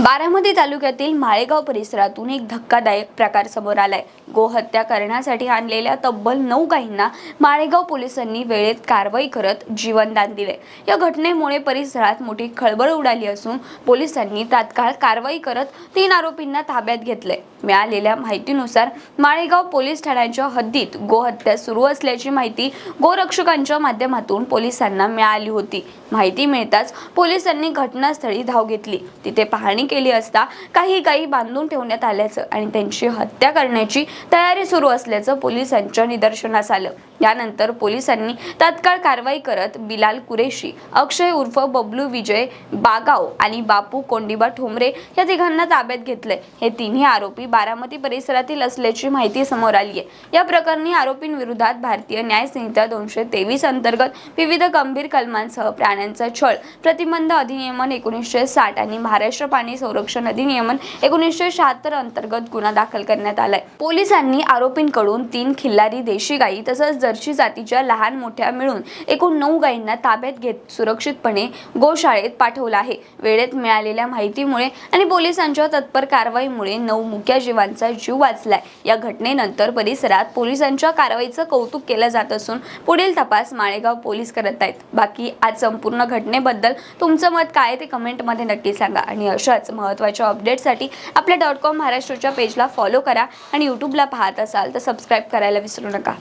बारामती तालुक्यातील माळेगाव परिसरातून एक धक्कादायक प्रकार समोर आलाय। गोहत्या करण्यासाठी आणलेल्या तब्बल 9 गायींना माळेगाव पोलिसांनी वेळेत कारवाई करत जीवनदान दिले। या घटनेमुळे परिसरात मोठी खळबळ उडाली असून पोलिसांनी तात्काळ कारवाई करत 3 आरोपींना ताब्यात घेतले। मिळालेल्या माहितीनुसार माळेगाव पोलीस ठाण्याच्या हद्दीत गोहत्या सुरू असल्याची माहिती गोरक्षकांच्या माध्यमातून पोलिसांना मिळाली होती। माहिती मिळताच पोलिसांनी घटनास्थळी धाव घेतली। तिथे पाहणी केली असता काही गायी बांधून ठेवण्यात आल्याचं आणि त्यांची हत्या करण्याची तयारी सुरू असल्याचं पोलिसांच्या निदर्शनास आलं। यानंतर पोलिसांनी तात्काळ कारवाई करत बिलाल कुरेशी, अक्षय उर्फ बबलू विजय बागाव आणि बापू कोंडिबा ठोंबरे या तिघांना ताब्यात घेतले। हे तिन्ही आरोपी बारामती परिसरातील असल्याची माहिती समोर आली आहे। या प्रकरणी आरोपींविरोधात भारतीय न्याय संहिता 223 अंतर्गत विविध गंभीर कलमांसह प्राण्यांचा छळ प्रतिबंध अधिनियम 1960 आणि महाराष्ट्र प्राणी संरक्षण अधिनियम 1976 अंतर्गत गुन्हा दाखल करण्यात आलाय। पोलिसांनी आरोपींकडून 3 खिल्लारी देशी गायी तसंच जर्सी जातीच्या लहान मोठ्या मिळून एकूण 9 गायींना ताब्यात घेत सुरक्षितपणे गोशाळेत पाठवलं आहे। वेळेत मिळालेल्या माहितीमुळे आणि पोलिसांच्या तत्पर कारवाईमुळे 9 मुक्या जीवांचा जीव वाचलाय। या घटनेनंतर परिसरात पोलिसांच्या कारवाईचं कौतुक केलं जात असून पुढील तपास माळेगाव पोलीस करत आहेत। बाकी आज संपूर्ण घटनेबद्दल तुमचं मत काय आहे ते कमेंटमध्ये नक्की सांगा आणि अशाच महत्त्वाच्या अपडेटसाठी आपल्या .com महाराष्ट्रच्या पेजला फॉलो करा आणि यूट्यूबला पाहत असाल तर सबस्क्राईब करायला विसरू नका।